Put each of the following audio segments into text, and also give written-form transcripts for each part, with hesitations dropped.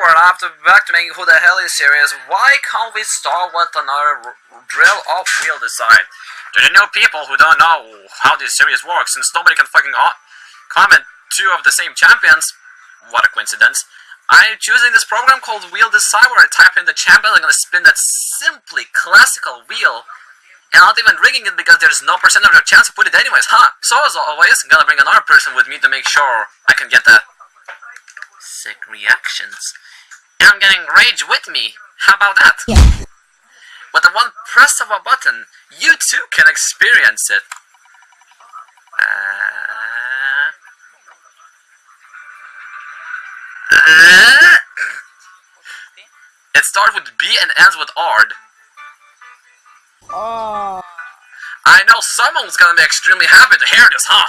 forward, I have to be back to making Who the Hell is serious. Why can't we start with another drill of wheel design? To the new people who don't know how this series works, since nobody can fucking comment two of the same champions, what a coincidence, I'm choosing this program called Wheel Design, where I type in the champion and I'm gonna spin that simply classical wheel, and not even rigging it because there's no percentage of chance to put it anyways, huh? So as always, I'm gonna bring another person with me to make sure I can get the sick reactions. And I'm getting Rage with me. How about that? Yeah. With the one press of a button, you too can experience it. It starts with B and ends with Ard. Oh. I know someone's gonna be extremely happy to hear this, huh?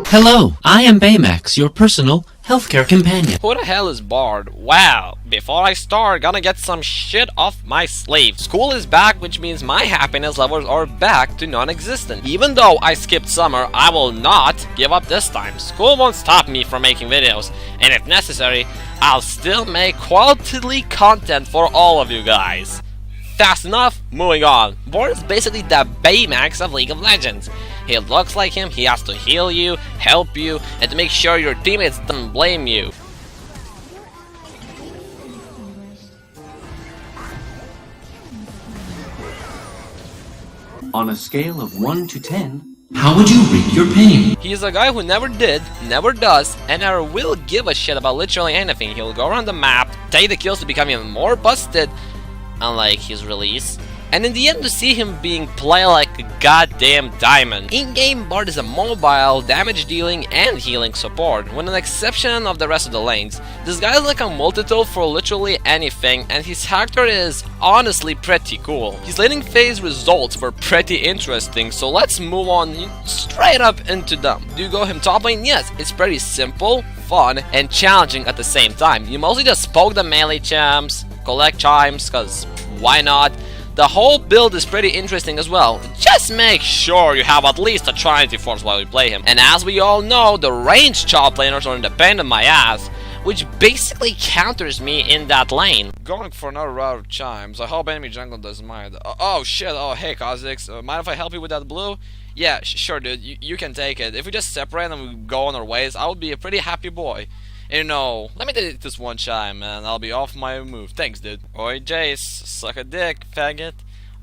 Hello, I am Baymax, your personal healthcare companion. Who the hell is Bard? Wow, before I start, gonna get some shit off my sleeve. School is back, which means my happiness levels are back to non-existent. Even though I skipped summer, I will not give up this time. School won't stop me from making videos, and if necessary, I'll still make quality content for all of you guys. Fast enough, moving on. Bard is basically the Baymax of League of Legends. He looks like him, he has to heal you, help you, and to make sure your teammates don't blame you. On a scale of 1 to 10, how would you rate your pain? He's a guy who never did, never does, and never will give a shit about literally anything. He'll go around the map, take the kills to become even more busted, unlike his release, and in the end to see him being played like a goddamn diamond. In-game, Bard is a mobile, damage dealing and healing support, with an exception of the rest of the lanes. This guy is like a multi-tool for literally anything, and his character is honestly pretty cool. His laning phase results were pretty interesting, so let's move on straight up into them. Do you go him top lane? Yes, it's pretty simple, fun, and challenging at the same time. You mostly just poke the melee champs, collect chimes, cause why not? The whole build is pretty interesting as well. Just make sure you have at least a Trinity Force while you play him. And as we all know, the ranged top laners are in the pain in my ass, which basically counters me in that lane. Going for another route of chimes. I hope enemy jungle doesn't mind. Oh shit, oh hey Kha'Zix, mind if I help you with that blue? Yeah, sure dude, you can take it. If we just separate and we go on our ways, I would be a pretty happy boy. You know, let me take this one chime and I'll be off my move. Thanks, dude. Oi, Jace, suck a dick, faggot.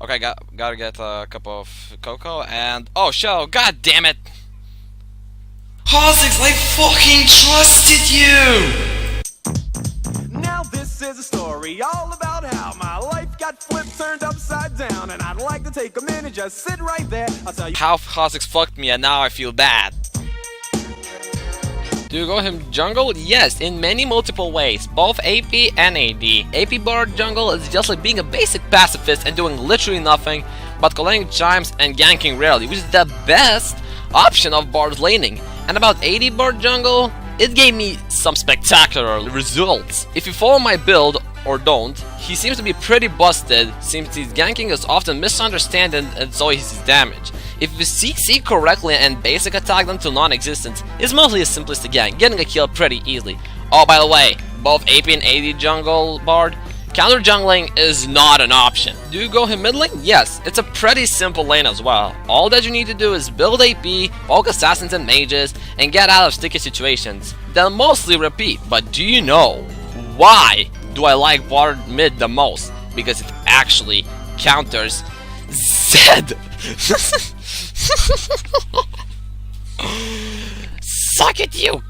Okay, gotta get a cup of cocoa and... Oh, shell, god damn it! Kha'Zix, I fucking trusted you! Now this is a story all about how my life got flipped, turned upside down, and I'd like to take a minute, just sit right there. I'll tell you how Kha'Zix fucked me and now I feel bad. Do you go him jungle? Yes, in many multiple ways, both AP and AD. AP Bard jungle is just like being a basic pacifist and doing literally nothing but collecting chimes and ganking rarely, which is the best option of Bard's laning. And about AD Bard jungle, it gave me some spectacular results. If you follow my build, or don't, he seems to be pretty busted since his ganking is often misunderstood and so is his damage. If you CC correctly and basic attack them to non-existence, it's mostly a simplistic gank, getting a kill pretty easily. Oh, by the way, both AP and AD jungle Bard, counter jungling is not an option. Do you go him mid lane? Yes, it's a pretty simple lane as well. All that you need to do is build AP, poke assassins and mages, and get out of sticky situations. They'll mostly repeat, but do you know why do I like Bard mid the most? Because it actually counters Zed. Suck it, you!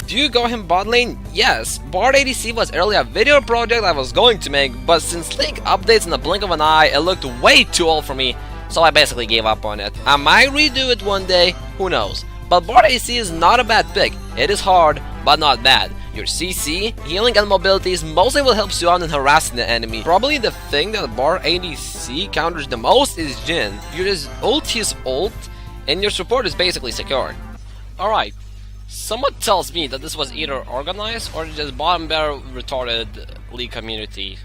Do you go him bot lane? Yes, Bard ADC was earlier a video project I was going to make, but since League updates in the blink of an eye, it looked way too old for me, so I basically gave up on it. I might redo it one day, who knows. But Bard ADC is not a bad pick. It is hard, but not bad. Your CC, healing and mobilities mostly will help you out in harassing the enemy. Probably the thing that Bard ADC counters the most is Jhin. Your ult is ult, and your support is basically secured. Alright, someone tells me that this was either organized or just bottom barrel retarded League community.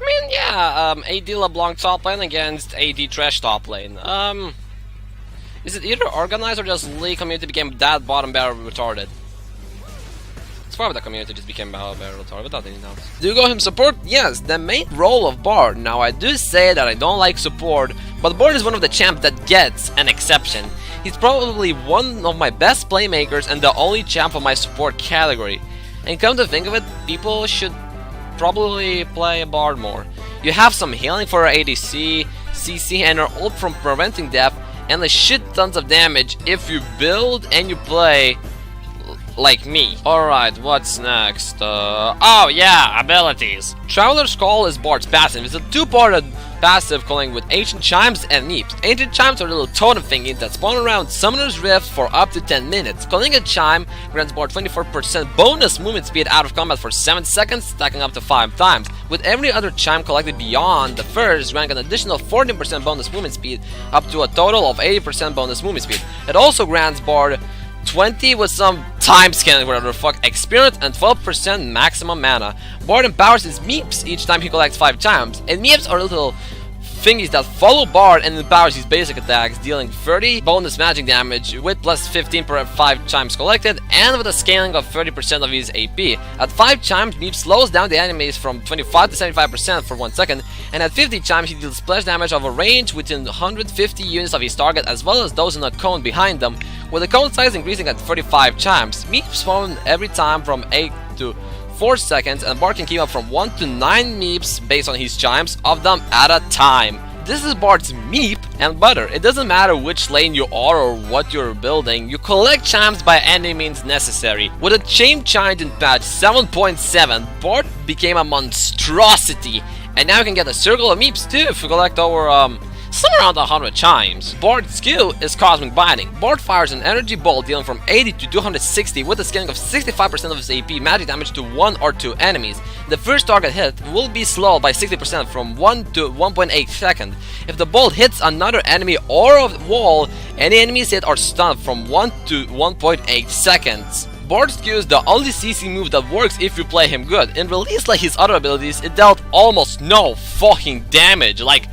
I mean, yeah, AD LeBlanc top lane against AD Trash top lane. Is it either organized or just League community became that bottom barrel retarded? It's probably the community just became bottom barrel retarded without any doubt. Do you go him support? Yes, the main role of Bard. Now I do say that I don't like support, but Bard is one of the champs that gets an exception. He's probably one of my best playmakers and the only champ of my support category. And come to think of it, people should probably play Bard more. You have some healing for ADC, CC, and are ult from preventing death, and a shit tons of damage if you build and you play like me. Alright, what's next? Oh yeah, abilities. Traveler's Call is Bard's passive. It's a two-parted passive calling with Ancient Chimes and Neeps. Ancient Chimes are little totem thingies that spawn around Summoner's Rift for up to 10 minutes. Calling a chime grants Bard 24% bonus movement speed out of combat for 7 seconds, stacking up to 5 times. With every other chime collected beyond the first, grant an additional 14% bonus movement speed, up to a total of 80% bonus movement speed. It also grants Bard 20 with some time scanning, whatever the fuck, experience, and 12% maximum mana. Bard empowers his Meeps each time he collects 5 chimes, and Meeps are little thingies that follow Bard and empowers his basic attacks, dealing 30 bonus magic damage with plus 15 per 5 chimes collected, and with a scaling of 30% of his AP. At 5 chimes, Meep slows down the enemies from 25 to 75% for 1 second, and at 50 chimes he deals splash damage of a range within 150 units of his target as well as those in a cone behind them, with the cone size increasing at 35 chimes. Meep spawn every time from 8 to 4 seconds, and Bard can keep up from 1 to 9 Meeps based on his chimes of them at a time. This is Bard's Meep and butter. It doesn't matter which lane you are or what you're building, you collect chimes by any means necessary. With a chain chimed in patch 7.7, Bard became a monstrosity, and now you can get a circle of Meeps too if you collect over somewhere around 100 chimes. Bard's skill is Cosmic Binding. Bard fires an energy bolt dealing from 80 to 260 with a scaling of 65% of his AP magic damage to 1 or 2 enemies. The first target hit will be slowed by 60% from 1 to 1.8 seconds. If the bolt hits another enemy or a wall, any enemies hit are stunned from 1 to 1.8 seconds. Bard's Q is the only CC move that works if you play him good. In release like his other abilities, it dealt almost no fucking damage. Like,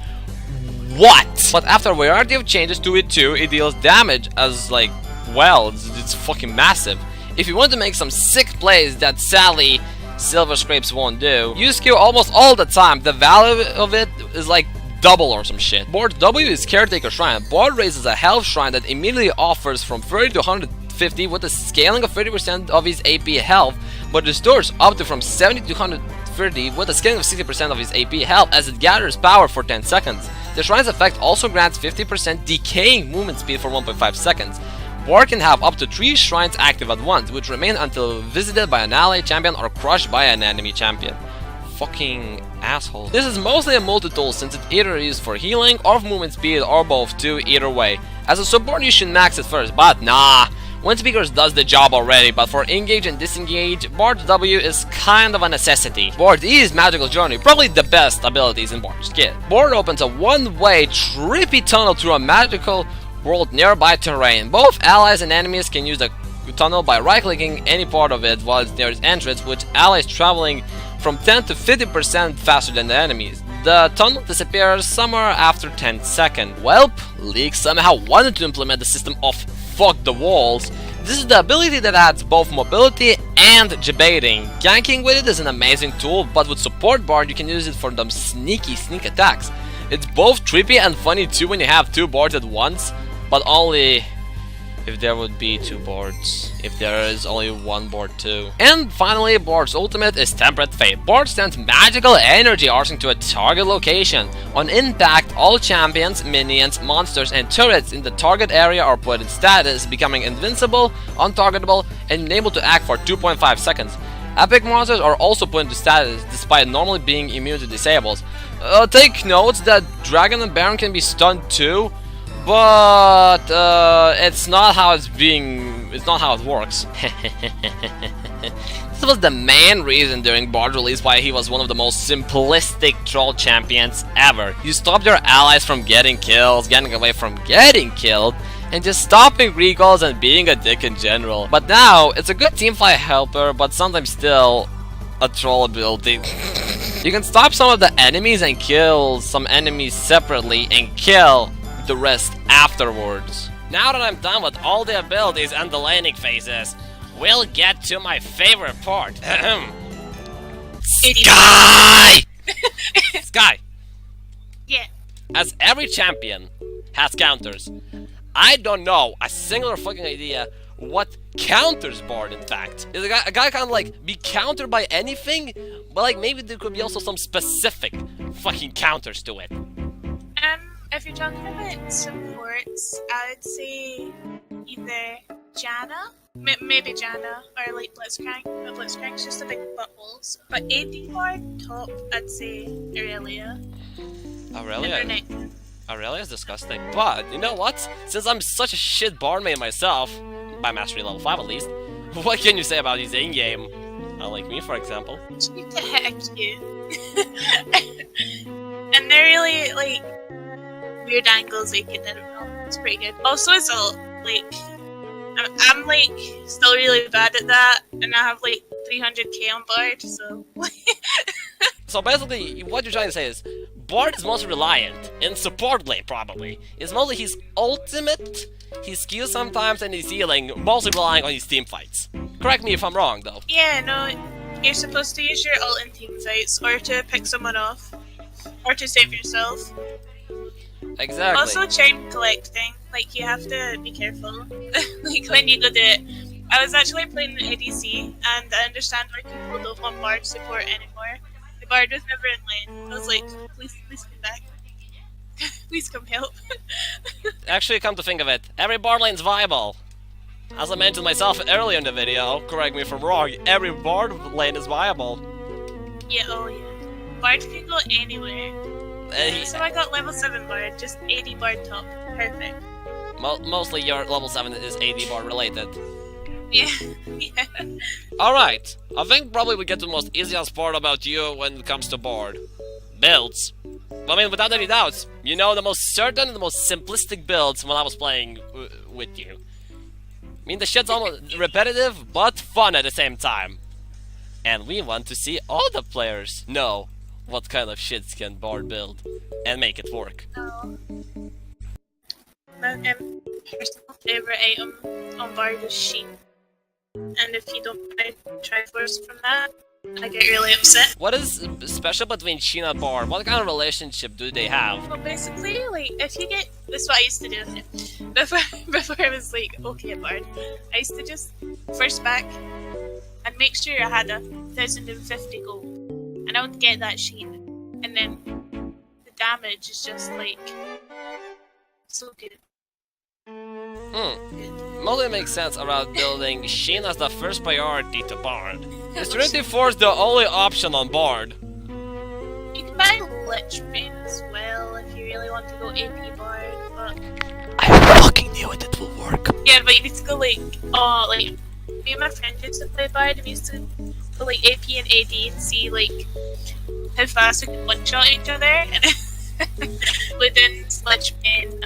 what? But after a variety of changes to it too, it deals damage as like, well, it's fucking massive. If you want to make some sick plays that sadly Silver Scrapes won't do, use Q almost all the time. The value of it is like double or some shit. Bard's W is Caretaker Shrine. Bard raises a health shrine that immediately offers from 30 to 150 with a scaling of 30% of his AP health, but restores up to from 70 to 130 with a scaling of 60% of his AP health as it gathers power for 10 seconds. The Shrine's effect also grants 50% decaying movement speed for 1.5 seconds. Bard can have up to 3 shrines active at once, which remain until visited by an ally champion or crushed by an enemy champion. Fucking asshole. This is mostly a multi-tool since it's either used for healing or movement speed or both too, either way. As a support you should max it first, but nah. Wind Speakers does the job already, but for engage and disengage, Bard's W is kind of a necessity. Bard E is Magical Journey, probably the best abilities in Bard's kit. Bard opens a one-way, trippy tunnel through a magical world nearby terrain. Both allies and enemies can use the tunnel by right-clicking any part of it while it's near its entrance, with allies traveling from 10 to 50% faster than the enemies. The tunnel disappears somewhere after 10 seconds. Welp, League somehow wanted to implement the system of fuck the walls. This is the ability that adds both mobility and debating. Ganking with it is an amazing tool, but with support Bard you can use it for them sneak attacks. It's both trippy and funny too when you have 2 Bards at once, but only if there would be 2 Bards. If there is only 1 Bard too. And finally, Bard's ultimate is Temperate Fate. Bard sends magical energy arcing to a target location. On impact, all champions, minions, monsters, and turrets in the target area are put in status, becoming invincible, untargetable, and able to act for 2.5 seconds. Epic monsters are also put into status, despite normally being immune to disables. Take note that Dragon and Baron can be stunned too, but it's not how it's being It's not how it works. This was the main reason during Bard release why he was one of the most simplistic troll champions ever. You stopped your allies from getting kills, getting away from getting killed, and just stopping recalls and being a dick in general. But now, it's a good teamfight helper, but sometimes still a troll ability. You can stop some of the enemies and kill some enemies separately and kill the rest afterwards. Now that I'm done with all the abilities and the laning phases, we'll get to my favorite part. Sky! Sky! Yeah. As every champion has counters, I don't know a singular fucking idea what counters Bard, in fact. Is a guy kind of like be countered by anything? But like maybe there could be also some specific fucking counters to it. If you're talking about supports, I would say either Janna, maybe Janna, or like Blitzcrank. But Blitzcrank's just a big butthole. But AD Bard top, I'd say Aurelia. Aurelia? Aurelia is disgusting. But, you know what? Since I'm such a shit bard main myself, by mastery level 5 at least, what can you say about these in-game? Like me, for example. You need to hit a Q. And they're really, like, weird angles they can hit them. It's pretty good. Also, as well, like, I'm like, still really bad at that, and I have, like, 300k on Bard, so... So basically, what you're trying to say is, Bard is most reliant, in support lane probably. It's mostly his ultimate, his Q sometimes, and his healing, mostly relying on his team fights. Correct me if I'm wrong, though. Yeah, no, you're supposed to use your ult in team fights, or to pick someone off, or to save yourself. Exactly. Also, chain collecting, like, you have to be careful, like, when you go do it. I was actually playing the ADC, and I understand why people don't want Bard support anymore. The Bard was never in lane. I was like, please come back. Please come help. Actually, come to think of it, every Bard lane's viable. As I mentioned myself earlier in the video, correct me if I'm wrong, every Bard lane is viable. Yeah, oh yeah. Bard can go anywhere. So I got level 7 Bard, just AD Bard top. Perfect. Mostly your level 7 is AD Bard related. Yeah, yeah. Alright, I think probably we get to the most easiest part about you when it comes to Bard. Builds. I mean, without any doubts, you know the most certain and the most simplistic builds when I was playing with you. I mean, the shit's almost repetitive, but fun at the same time. And we want to see all the players know what kind of shits can Bard build and make it work. No. My personal favorite item on Bard is Sheep. And if you don't buy Triforce from that, I get really upset. What is special between Sheen and Bard? What kind of relationship do they have? Well, basically, like, if you get... This is what I used to do. Before I was like, okay, Bard. I used to just, first back, I'd make sure I had 1,050 gold. And I would get that Sheen. And then the damage is just, like, so good. Mostly makes sense around building Sheen as the first priority to Bard. Is Trinity Force the only option on Bard? You can buy Lich Bane as well if you really want to go AP Bard, but... I fucking knew it will work. Yeah, but you need to go like, oh, like, me and my friend used to play Bard, and we used to go like AP and AD and see like how fast we could one-shot each other, and within Lich Bane,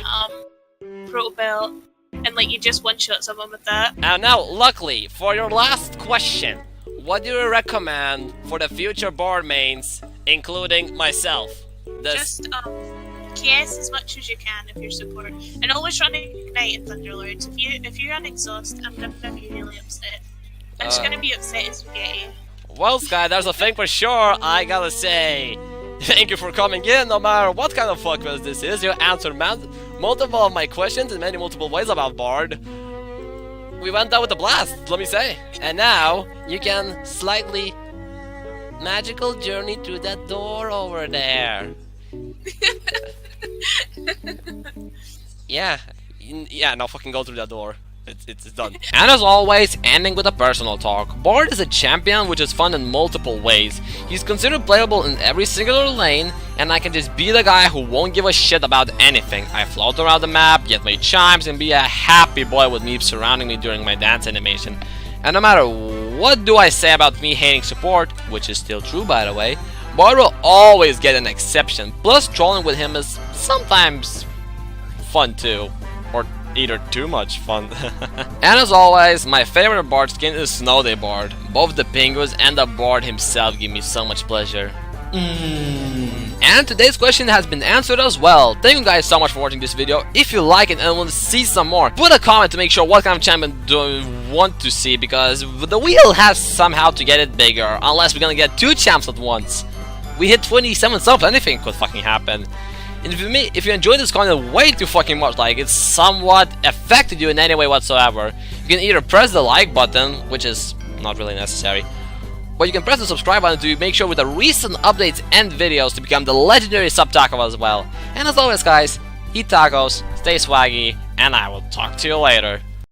Proto Belt, and like you just one-shot someone with that. And now, luckily, for your last question, what do you recommend for the future Bard mains, including myself? Just KS as much as you can if you're support, and always run Ignite and Thunderlords. If you run Exhaust, I'm gonna be really upset. I'm just gonna be upset as you get you. Well, Sky, there's a thing for sure. I gotta say, thank you for coming in. No matter what kind of fuckfest this is, you answered multiple of my questions in many multiple ways about Bard. We went out with a blast, let me say. And now, you can slightly magical journey through that door over there. Yeah, now fucking go through that door. It's done. And as always, ending with a personal talk. Bard is a champion which is fun in multiple ways. He's considered playable in every singular lane, and I can just be the guy who won't give a shit about anything. I float around the map, get my chimes, and be a happy boy with me surrounding me during my dance animation. And no matter what do I say about me hating support, which is still true by the way, Bard will always get an exception. Plus, trolling with him is sometimes fun too. Or either too much fun. And as always, my favorite Bard skin is Snow Day Bard. Both the Pingus and the Bard himself give me so much pleasure. And today's question has been answered as well. Thank you guys so much for watching this video. If you like it and want to see some more, put a comment to make sure what kind of champion do you want to see, because the wheel has somehow to get it bigger, unless we're gonna get 2 champs at once. We hit 27 subs, anything could fucking happen. And if you enjoyed this content way too fucking much, like it's somewhat affected you in any way whatsoever, you can either press the like button, which is not really necessary, but you can press the subscribe button to make sure with the recent updates and videos to become the legendary sub taco as well. And as always guys, eat tacos, stay swaggy, and I will talk to you later.